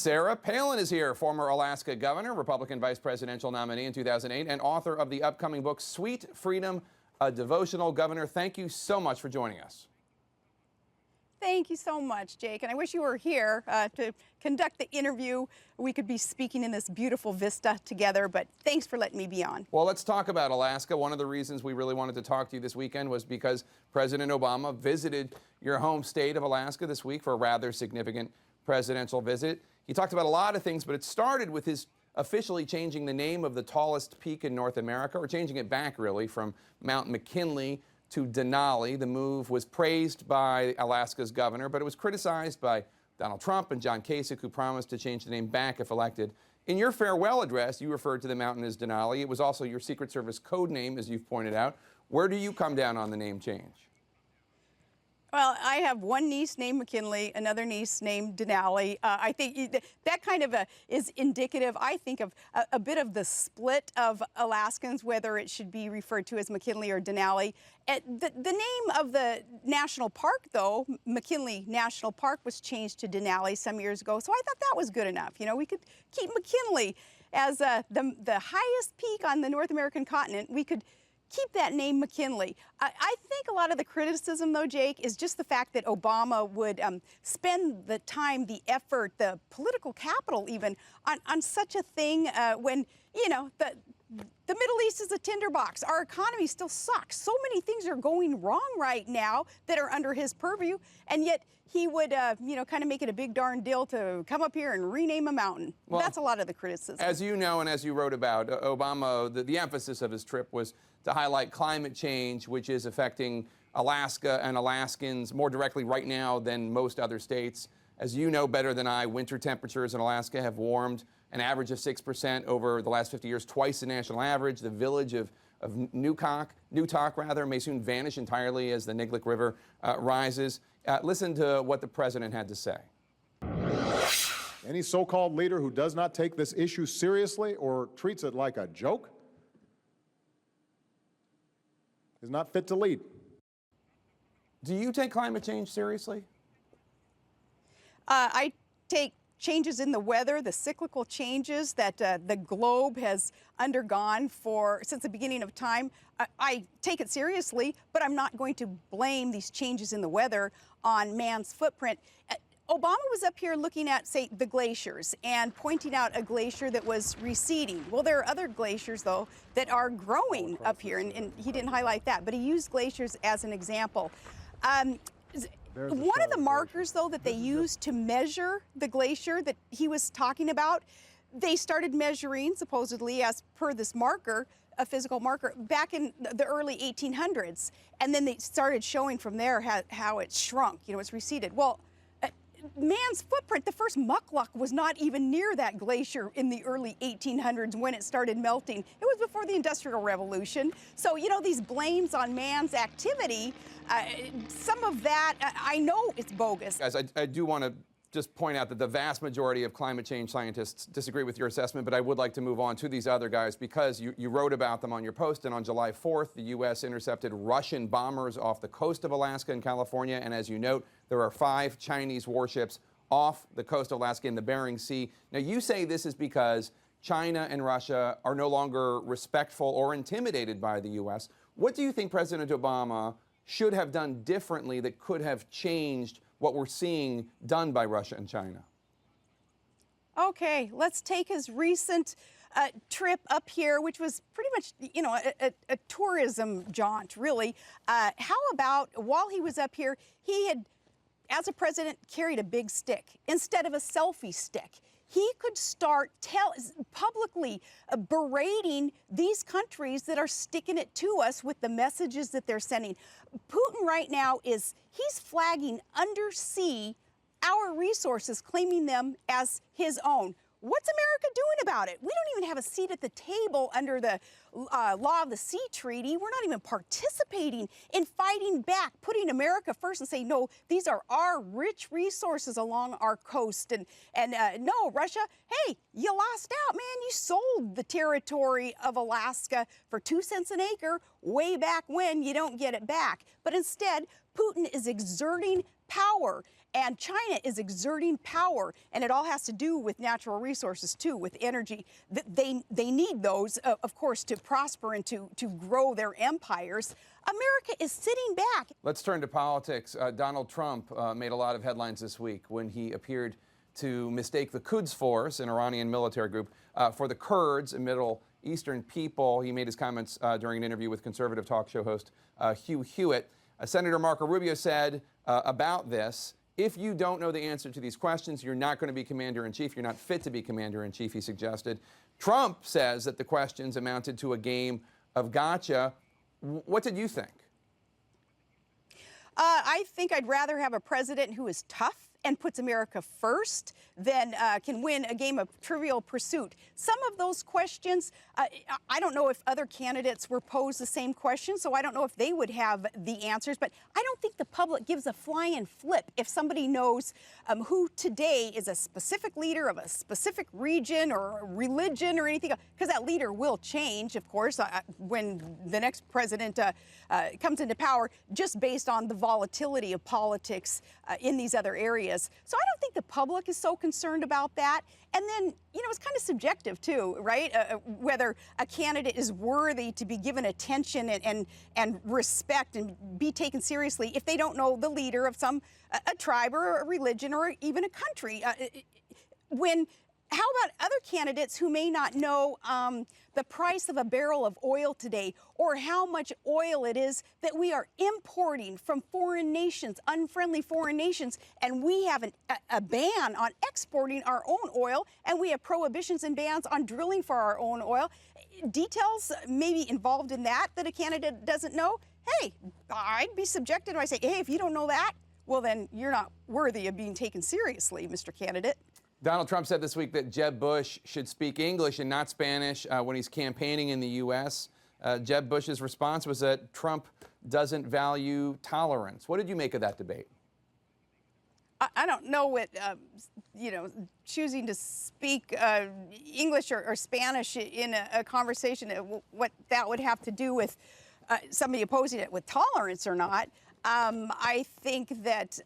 Sarah Palin is here, former Alaska governor, Republican vice presidential nominee in 2008, and author of the upcoming book, Sweet Freedom, a devotional. Governor, thank you so much for joining us. Thank you so much, Jake. And I wish you were here to conduct the interview. We could be speaking in this beautiful vista together, but thanks for letting me be on. Well, let's talk about Alaska. One of the reasons we really wanted to talk to you this weekend was because President Obama visited your home state of Alaska this week for a rather significant presidential visit. He talked about a lot of things, but it started with his officially changing the name of the tallest peak in North America, or changing it back, really, from Mount McKinley to Denali. The move was praised by Alaska's governor, but it was criticized by Donald Trump and John Kasich, who promised to change the name back if elected. In your farewell address, you referred to the mountain as Denali. It was also your Secret Service code name, as you've pointed out. Where do you come down on the name change? Well, I have one niece named McKinley, another niece named Denali. I think that kind of is indicative, I think, of a bit of the split of Alaskans, whether it should be referred to as McKinley or Denali. The name of the national park, though, McKinley National Park, was changed to Denali some years ago, so I thought that was good enough. You know, we could keep McKinley as the highest peak on the North American continent. We could keep that name McKinley. I think a lot of the criticism, though, Jake, is just the fact that Obama would spend the time, the effort, the political capital even on such a thing when, you know, the Middle East is a tinderbox. Our economy still sucks. So many things are going wrong right now that are under his purview, and yet he would, you know, kind of make it a big darn deal to come up here and rename a mountain. Well, that's a lot of the criticism. As you know, and as you wrote about, Obama, the emphasis of his trip was to highlight climate change, which is affecting Alaska and Alaskans more directly right now than most other states. As you know better than I, winter temperatures in Alaska have warmed an average of 6% over the last 50 years, twice the national average. The village of Newtok may soon vanish entirely as the Niglick River rises. Listen to what the president had to say. Any so-called leader who does not take this issue seriously or treats it like a joke is not fit to lead. Do you take climate change seriously? I take changes in the weather, the cyclical changes that the globe has undergone since the beginning of time. I take it seriously, but I'm not going to blame these changes in the weather on man's footprint. Obama was up here looking at, say, the glaciers and pointing out a glacier that was receding. Well, there are other glaciers, though, that are growing up here, and he didn't highlight that, but he used glaciers as an example. One of the markers, though, that they used to measure the glacier that he was talking about, they started measuring, supposedly, as per this marker, a physical marker, back in the early 1800s. And then they started showing from there how it shrunk, you know, it's receded. Well, man's footprint, the first mukluk was not even near that glacier in the early 1800s when it started melting. It was before the Industrial Revolution. So, you know, these blames on man's activity, some of that, I know it's bogus. Guys, I do want to just point out that the vast majority of climate change scientists disagree with your assessment, but I would like to move on to these other guys because you wrote about them on your post, and on July 4th, the U.S. intercepted Russian bombers off the coast of Alaska and California, and as you note, there are 5 Chinese warships off the coast of Alaska in the Bering Sea. Now, you say this is because China and Russia are no longer respectful or intimidated by the U.S. What do you think President Obama should have done differently that could have changed what we're seeing done by Russia and China? Okay, let's take his recent trip up here, which was pretty much, you know, a tourism jaunt, really. How about while he was up here, he had, as a president, carried a big stick instead of a selfie stick. He could start publicly berating these countries that are sticking it to us with the messages that they're sending. Putin right now he's flagging undersea our resources, claiming them as his own. What's America doing about it? We don't even have a seat at the table under the Law of the Sea Treaty. We're not even participating in fighting back, putting America first and saying, no, these are our rich resources along our coast. And no, Russia, hey, you lost out, man. You sold the territory of Alaska for 2 cents an acre way back when. You don't get it back. But instead, Putin is exerting power And China is exerting power, and it all has to do with natural resources too, with energy. They need those, of course, to prosper and to grow their empires. America is sitting back. Let's turn to politics. Donald Trump made a lot of headlines this week when he appeared to mistake the Quds Force, an Iranian military group, for the Kurds, a Middle Eastern people. He made his comments during an interview with conservative talk show host Hugh Hewitt. Senator Marco Rubio said about this, if you don't know the answer to these questions, you're not going to be commander-in-chief. You're not fit to be commander-in-chief, he suggested. Trump says that the questions amounted to a game of gotcha. What did you think? I think I'd rather have a president who is tough and puts America first than can win a game of Trivial Pursuit. Some of those questions, I don't know if other candidates were posed the same question, so I don't know if they would have the answers, but I don't think the public gives a flying flip if somebody knows who today is a specific leader of a specific region or religion or anything, because that leader will change, of course, when the next president comes into power, just based on the volatility of politics in these other areas. So I don't think the public is so concerned about that. And then, you know, it's kind of subjective too, right? Whether a candidate is worthy to be given attention and respect and be taken seriously if they don't know the leader of a tribe or a religion or even a country. How about other candidates who may not know the price of a barrel of oil today, or how much oil it is that we are importing from foreign nations, unfriendly foreign nations, and we have a ban on exporting our own oil, and we have prohibitions and bans on drilling for our own oil? Details maybe involved in that a candidate doesn't know? Hey, I'd be subjected if I say, hey, if you don't know that, well, then you're not worthy of being taken seriously, Mr. Candidate. Donald Trump said this week that Jeb Bush should speak English and not Spanish when he's campaigning in the U.S. Jeb Bush's response was that Trump doesn't value tolerance. What did you make of that debate? I don't know what, choosing to speak English or Spanish in a conversation, what that would have to do with somebody opposing it with tolerance or not. I think that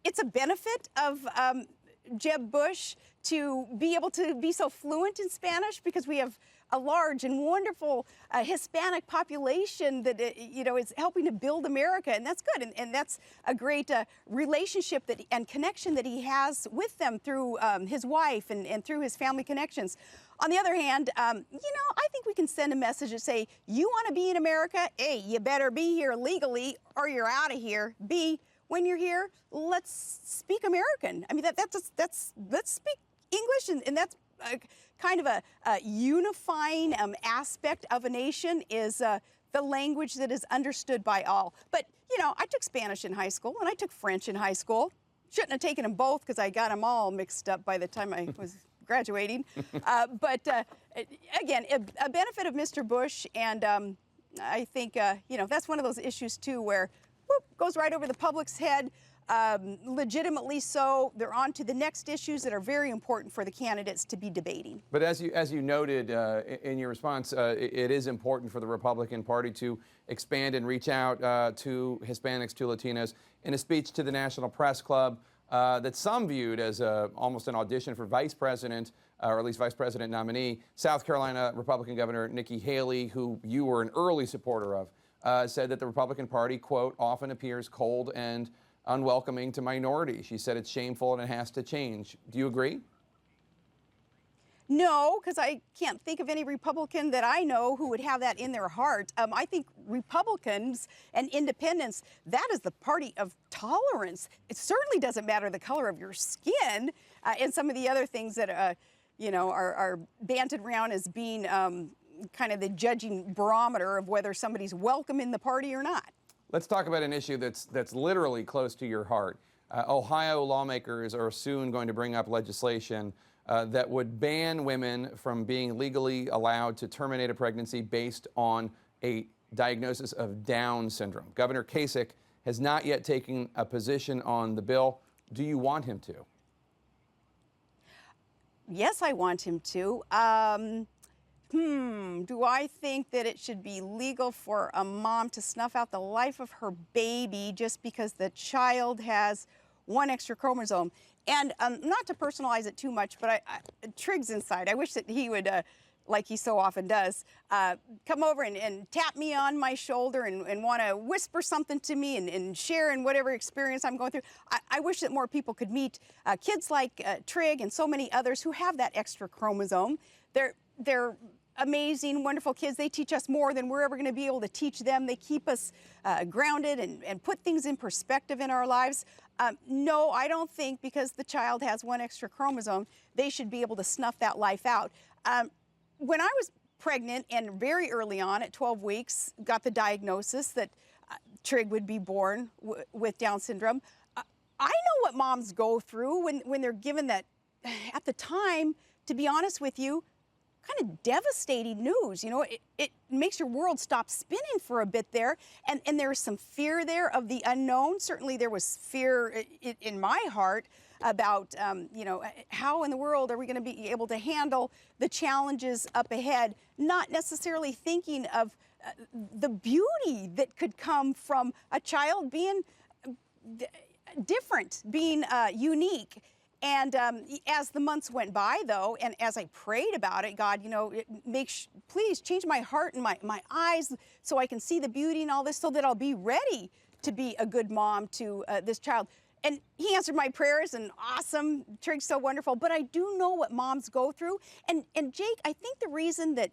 it's a benefit of Jeb Bush to be able to be so fluent in Spanish, because we have a large and wonderful Hispanic population that is helping to build America, and that's good, and that's a great relationship and connection that he has with them through his wife and through his family connections. On the other hand, I think we can send a message that say, you want to be in America? A, you better be here legally or you're out of here. B, when you're here, let's speak American. I mean, let's speak English, and that's kind of a unifying aspect of a nation is the language that is understood by all. But, I took Spanish in high school and I took French in high school. Shouldn't have taken them both because I got them all mixed up by the time I was graduating. But again, a benefit of Mr. Bush, and I think, that's one of those issues too where goes right over the public's head, legitimately so. They're on to the next issues that are very important for the candidates to be debating. But as you noted in your response, it is important for the Republican Party to expand and reach out to Hispanics, to Latinos. In a speech to the National Press Club that some viewed as almost an audition for vice president, or at least vice president nominee, South Carolina Republican Governor Nikki Haley, who you were an early supporter of, said that the Republican Party, quote, often appears cold and unwelcoming to minorities. She said it's shameful and it has to change. Do you agree? No, because I can't think of any Republican that I know who would have that in their heart. I think Republicans and independents, that is the party of tolerance. It certainly doesn't matter the color of your skin and some of the other things that, are banted around as being kind of the judging barometer of whether somebody's welcome in the party or not. Let's talk about an issue that's literally close to your heart. Ohio lawmakers are soon going to bring up legislation that would ban women from being legally allowed to terminate a pregnancy based on a diagnosis of Down syndrome. Governor Kasich has not yet taken a position on the bill. Do you want him to? Yes, I want him to. Do I think that it should be legal for a mom to snuff out the life of her baby just because the child has one extra chromosome? And not to personalize it too much, but Trig's inside. I wish that he would, like he so often does, come over and tap me on my shoulder and want to whisper something to me and share in whatever experience I'm going through. I wish that more people could meet kids like Trig and so many others who have that extra chromosome. They're amazing, wonderful kids. They teach us more than we're ever going to be able to teach them. They keep us grounded and put things in perspective in our lives. No, I don't think because the child has one extra chromosome, they should be able to snuff that life out. When I was pregnant and very early on at 12 weeks, got the diagnosis that Trig would be born with Down syndrome, I know what moms go through when they're given that, at the time, to be honest with you, kind of devastating news. You know, it makes your world stop spinning for a bit there. And there's some fear there of the unknown. Certainly there was fear in my heart about, you know, how in the world are we going to be able to handle the challenges up ahead, not necessarily thinking of the beauty that could come from a child being different, being unique. And as the months went by, though, and as I prayed about it, God, you know, please change my heart and my eyes so I can see the beauty in all this so that I'll be ready to be a good mom to this child. And he answered my prayers, and awesome, Trig's so wonderful. But I do know what moms go through. And Jake, I think the reason that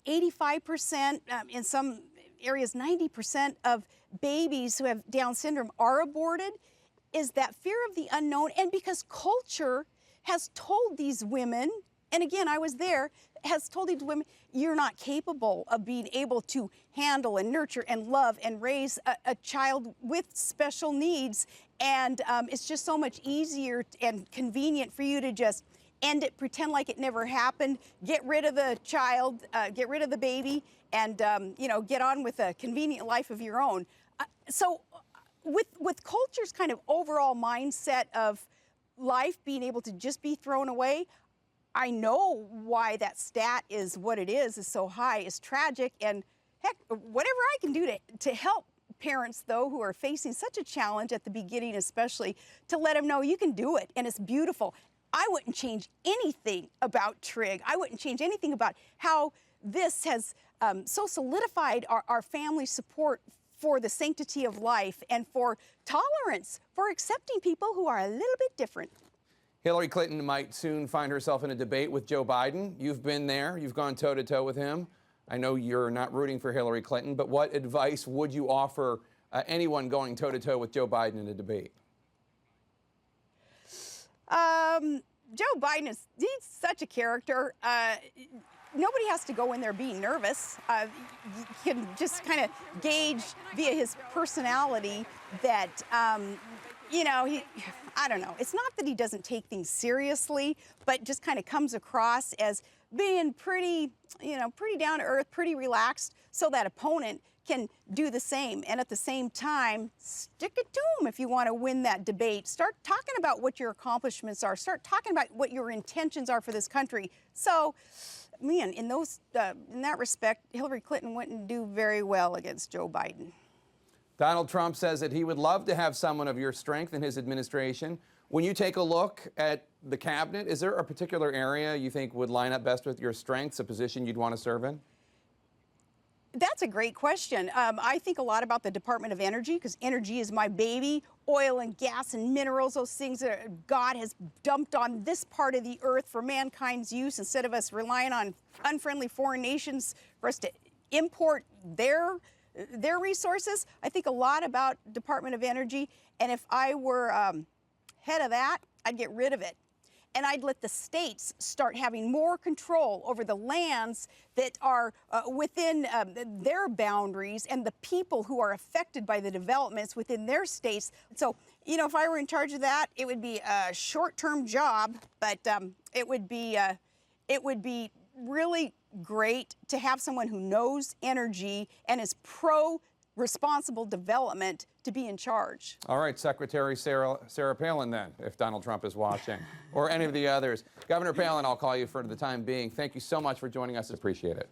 85%, in some areas 90% of babies who have Down syndrome are aborted is that fear of the unknown, and because culture has told these women, and again, I was there, has told these women, you're not capable of being able to handle and nurture and love and raise a child with special needs. And it's just so much easier and convenient for you to just end it, pretend like it never happened, get rid of the child, get rid of the baby, and you know, get on with a convenient life of your own. So with culture's kind of overall mindset of life being able to just be thrown away, I know why that stat is what it is so high, is tragic. And heck, whatever I can do to help parents, though, who are facing such a challenge at the beginning especially, to let them know you can do it and it's beautiful. I wouldn't change anything about Trig. I wouldn't change anything about how this has so solidified our family support for the sanctity of life and for tolerance, for accepting people who are a little bit different. Hillary Clinton might soon find herself in a debate with Joe Biden. You've been there. You've gone toe-to-toe with him. I know you're not rooting for Hillary Clinton, but what advice would you offer anyone going toe-to-toe with Joe Biden in a debate? Joe Biden he's such a character. Nobody has to go in there being nervous. You can just kind of gauge via his personality that, you know, I don't know. It's not that he doesn't take things seriously, but just kind of comes across as being pretty, you know, pretty down to earth, pretty relaxed, so that opponent can do the same. And at the same time, stick it to him if you want to win that debate. Start talking about what your accomplishments are. Start talking about what your intentions are for this country. So, man, in that respect, Hillary Clinton wouldn't do very well against Joe Biden. Donald Trump says that he would love to have someone of your strength in his administration. When you take a look at the cabinet, is there a particular area you think would line up best with your strengths, a position you'd want to serve in? That's a great question. I think a lot about the Department of Energy, because energy is my baby. Oil and gas and minerals, those things that God has dumped on this part of the earth for mankind's use, instead of us relying on unfriendly foreign nations for us to import their resources. I think a lot about Department of Energy, and if I were head of that, I'd get rid of it. And I'd let the states start having more control over the lands that are within their boundaries and the people who are affected by the developments within their states. So, you know, if I were in charge of that, it would be a short-term job, but it would be really great to have someone who knows energy and is pro responsible development to be in charge. All right, Secretary Sarah Palin then, if Donald Trump is watching, or any of the others. Governor Palin, I'll call you for the time being. Thank you so much for joining us. Appreciate it.